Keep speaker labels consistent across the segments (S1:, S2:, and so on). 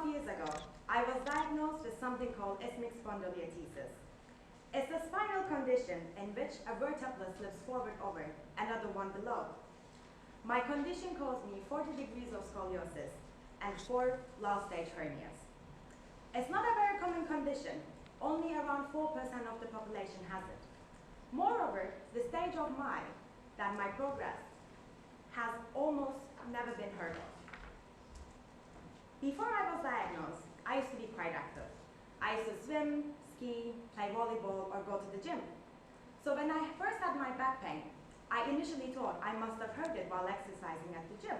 S1: years ago, I was diagnosed with something called isthmic spondylolisthesis. It's a spinal condition in which a vertebra slips forward over another one below. My condition caused me 40 degrees of scoliosis and 4 last-stage hernias. It's not a very common condition. Only around 4% of the population has it. Moreover, the stage of that my progress has almost never been heard of. Before I was diagnosed, I used to be quite active. I used to swim, ski, play volleyball, or go to the gym. So when I first had my back pain, I initially thought I must have heard it while exercising at the gym.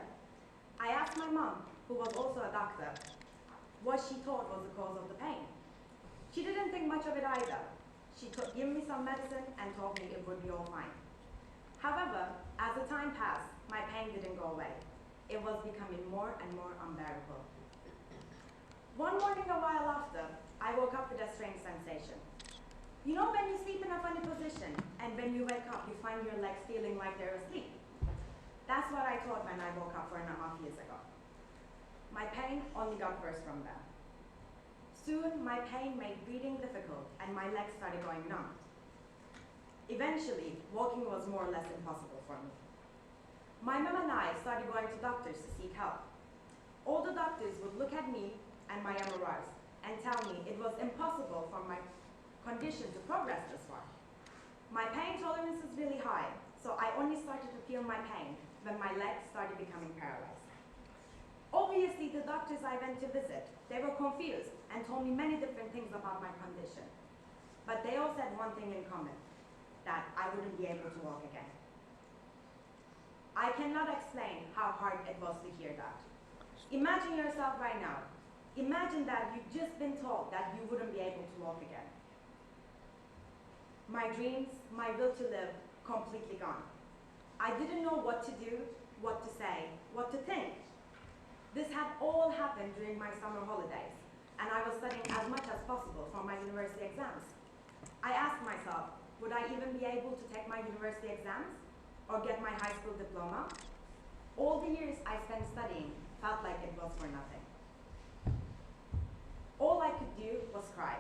S1: I asked my mom, who was also a doctor, what she thought was the cause of the pain. She didn't think much of it either. She gave me some medicine and told me it would be all fine. However, as the time passed, my pain didn't go away. It was becoming more and more unbearable. One morning a while after, I woke up with a strange sensation. You know when you sleep in a funny position, and when you wake up, you find your legs feeling like they're asleep? That's what I thought when I woke up 4.5 years ago. My pain only got worse from there. Soon, my pain made breathing difficult, and my legs started going numb. Eventually, walking was more or less impossible for me. My mom and I started going to doctors to seek help. All the doctors would look at me and my MRIs and tell me it was impossible for my condition to progress this far. My pain tolerance is really high, so I only started to feel my pain when my legs started becoming paralyzed. Obviously, the doctors I went to visit, they were confused and told me many different things about my condition. But they all said one thing in common, that I wouldn't be able to walk again. I cannot explain how hard it was to hear that. Imagine yourself right now. Imagine that you've just been told that you wouldn't be able to walk again. My dreams, my will to live, completely gone. I didn't know what to do, what to say, what to think. This had all happened during my summer holidays, and I was studying as much as possible for my university exams. I asked myself, would I even be able to take my university exams or get my high school diploma? All the years I spent studying felt like it was for nothing. All I could do was cry.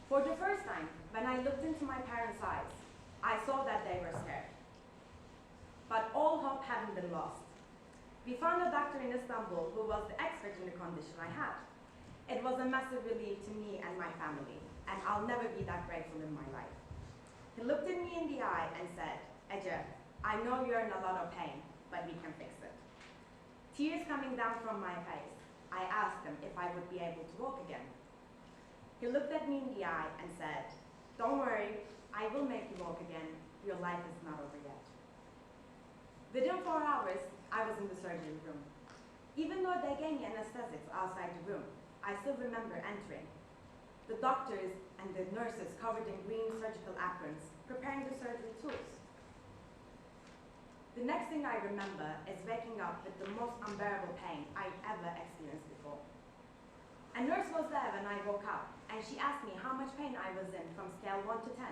S1: For the first time, when I looked into my parents' eyes, I saw that they were scared. But all hope hadn't been lost. We found a doctor in Istanbul who was the expert in the condition I had. It was a massive relief to me and my family, and I'll never be that grateful in my life. He looked at me in the eye and said, Ece, I know you're in a lot of pain, but we can fix it. Tears coming down from my face, I asked him if I would be able to walk again. He looked at me in the eye and said, don't worry, I will make you walk again. Your life is not over yet. Within 4 hours, I was in the surgery room. Even though they gave me anesthetics outside the room, I still remember entering. The doctors and the nurses covered in green surgical aprons, preparing the surgery tools. The next thing I remember is waking up with the most unbearable pain I'd ever experienced before. A nurse was there when I woke up, and she asked me how much pain I was in from scale 1 to 10.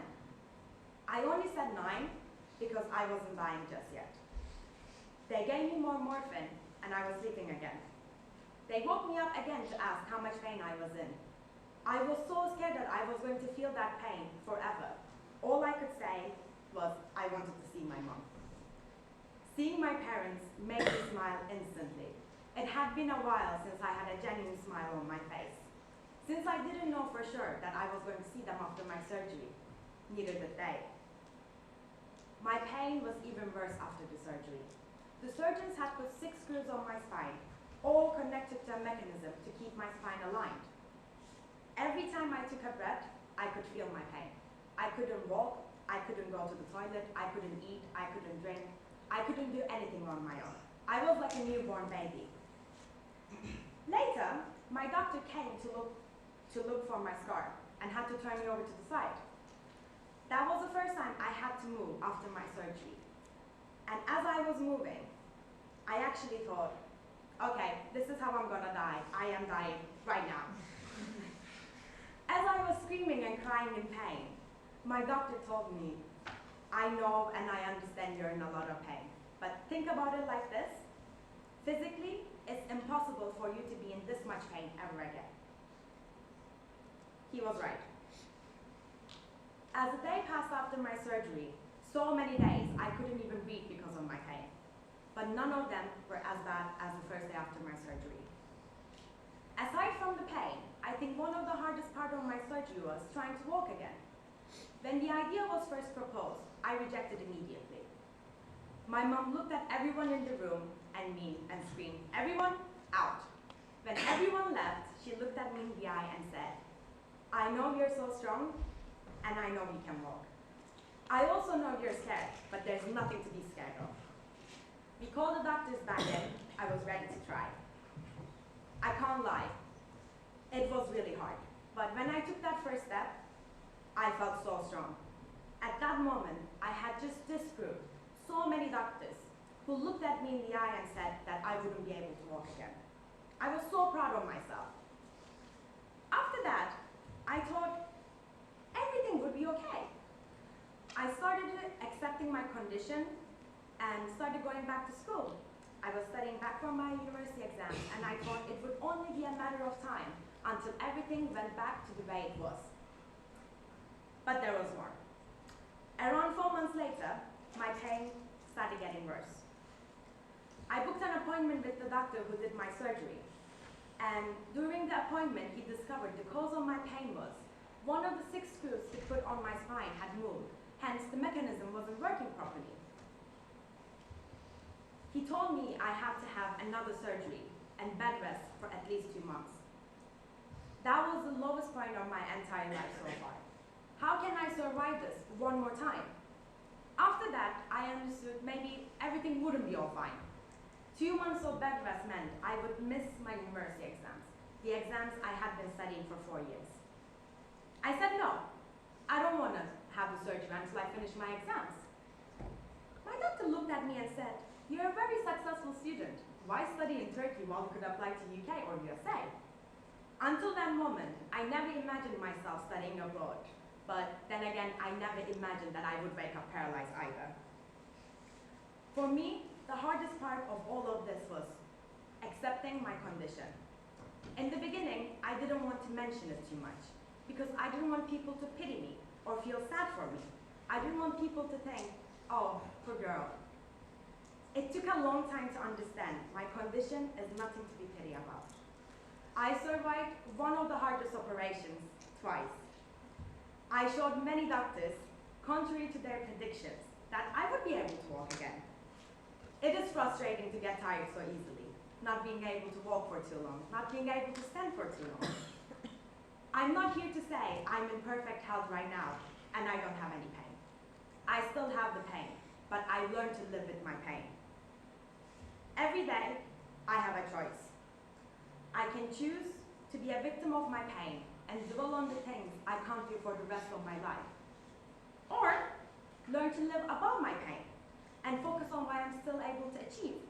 S1: I only said 9 because I wasn't dying just yet. They gave me more morphine, and I was sleeping again. They woke me up again to ask how much pain I was in. I was so scared that I was going to feel that pain forever. All I could say was I wanted to see my mom. Seeing my parents made me smile instantly. It had been a while since I had a genuine smile on my face. Since I didn't know for sure that I was going to see them after my surgery, neither did they. My pain was even worse after the surgery. The surgeons had put 6 screws on my spine, all connected to a mechanism to keep my spine aligned. Every time I took a breath, I could feel my pain. I couldn't walk, I couldn't go to the toilet, I couldn't eat, I couldn't drink, I couldn't do anything on my own. I was like a newborn baby. Later, my doctor came to look for my scar and had to turn me over to the side. That was the first time I had to move after my surgery. And as I was moving, I actually thought, okay, this is how I'm gonna die. I am dying right now. As I was screaming and crying in pain, my doctor told me, I know and I understand you're in a lot of pain, but think about it like this. Physically, it's impossible for you to be in this much pain ever again. He was right. As the day passed after my surgery, so many days I couldn't even breathe because of my pain. But none of them were as bad as the first day after my surgery. Aside from the pain, I think one of the hardest parts of my surgery was trying to walk again. When the idea was first proposed, I rejected immediately. My mom looked at everyone in the room and me and screamed, "Everyone, out." When everyone left, she looked at me in the eye and said, "I know you're so strong, and I know you can walk. I also know you're scared, but there's nothing to be scared of." We called the doctors back in. I was ready to try. I can't lie. It was really hard. But when I took that first step, I felt so strong. At that moment, I had just disproved so many doctors who looked at me in the eye and said that I wouldn't be able to walk again. I was so proud of myself. After that, I thought everything would be okay. I started accepting my condition and started going back to school. I was studying back for my university exams, and I thought it would only be a matter of time until everything went back to the way it was. But there was more. Around 4 months later, my pain started getting worse. I booked an appointment with the doctor who did my surgery. And during the appointment, he discovered the cause of my pain was one of the 6 screws he put on my spine had moved, hence the mechanism wasn't working properly. He told me I had to have another surgery and bed rest for at least 2 months. That was the lowest point of my entire life so far. How can I survive this one more time? After that, I understood maybe everything wouldn't be all fine. 2 months of bed rest meant I would miss my university exams, the exams I had been studying for 4 years. I said no, I don't want to have the surgery until I finish my exams. My doctor looked at me and said, "You're a very successful student. Why study in Turkey while you could apply to UK or USA?" Until that moment, I never imagined myself studying abroad. But then again, I never imagined that I would wake up paralyzed either. For me, the hardest part of all of this was accepting my condition. In the beginning, I didn't want to mention it too much because I didn't want people to pity me or feel sad for me. I didn't want people to think, "Oh, poor girl." It took a long time to understand my condition is nothing to be pitied about. I survived one of the hardest operations twice. I showed many doctors, contrary to their predictions, that I would be able to walk again. It is frustrating to get tired so easily, not being able to walk for too long, not being able to stand for too long. I'm not here to say I'm in perfect health right now and I don't have any pain. I still have the pain, but I learned to live with my pain. Every day, I have a choice. I can choose to be a victim of my pain and dwell on the things I can't do for the rest of my life. Or learn to live above my pain and focus on what I'm still able to achieve.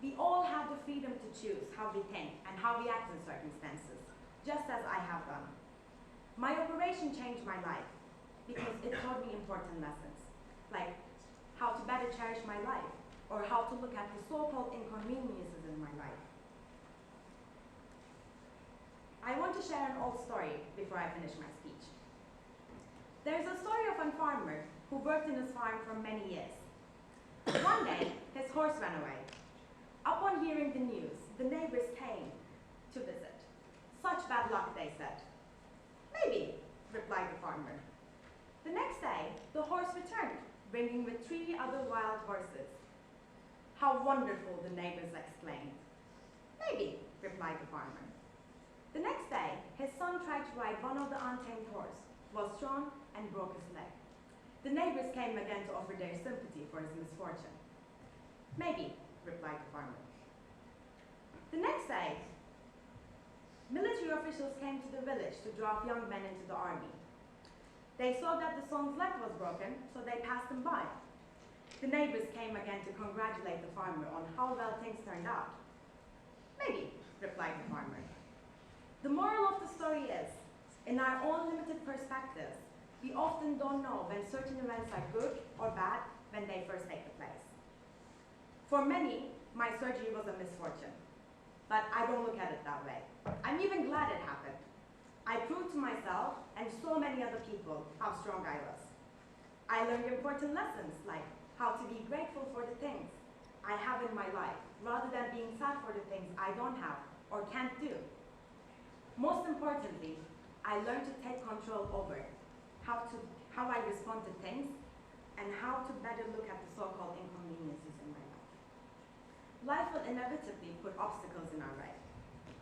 S1: We all have the freedom to choose how we think and how we act in circumstances, just as I have done. My operation changed my life because it taught me important lessons, like how to better cherish my life or how to look at the so-called inconveniences in my life. I want to share an old story before I finish my speech. There's a story of a farmer who worked in his farm for many years. One day, his horse ran away. Upon hearing the news, the neighbors came to visit. "Such bad luck," they said. "Maybe," replied the farmer. The next day, the horse returned, bringing with 3 other wild horses. "How wonderful," the neighbors exclaimed. "Maybe," replied the farmer. The next day, his son tried to ride one of the untamed horses, was thrown, and broke his leg. The neighbors came again to offer their sympathy for his misfortune. "Maybe," replied the farmer. The next day, military officials came to the village to draft young men into the army. They saw that the son's leg was broken, so they passed him by. The neighbors came again to congratulate the farmer on how well things turned out. "Maybe," replied the farmer. The moral of the story is, in our own limited perspectives, we often don't know when certain events are good or bad when they first take place. For many, my surgery was a misfortune. But I don't look at it that way. I'm even glad it happened. I proved to myself and so many other people how strong I was. I learned important lessons like how to be grateful for the things I have in my life rather than being sad for the things I don't have or can't do. Most importantly, I learned to take control over how I respond to things and how to better look at the so-called inconveniences in my life. Life will inevitably put obstacles in our way.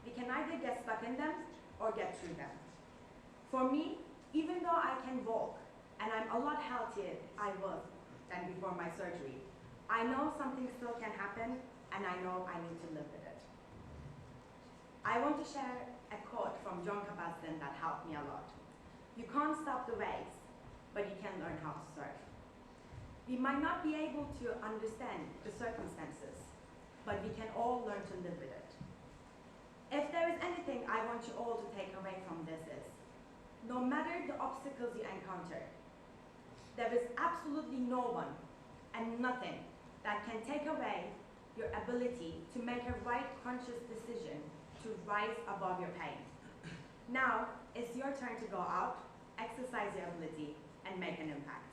S1: We can either get stuck in them or get through them. For me, even though I can walk and I'm a lot healthier I was than before my surgery, I know something still can happen and I know I need to live with it. I want to share a quote from John Kabat-Zinn that helped me a lot. You can't stop the waves, but you can learn how to surf. We might not be able to understand the circumstances, but we can all learn to live with it. If there is anything I want you all to take away from this is, no matter the obstacles you encounter, there is absolutely no one and nothing that can take away your ability to make a right conscious decision to rise above your pain. Now, it's your turn to go out, exercise your ability, and make an impact.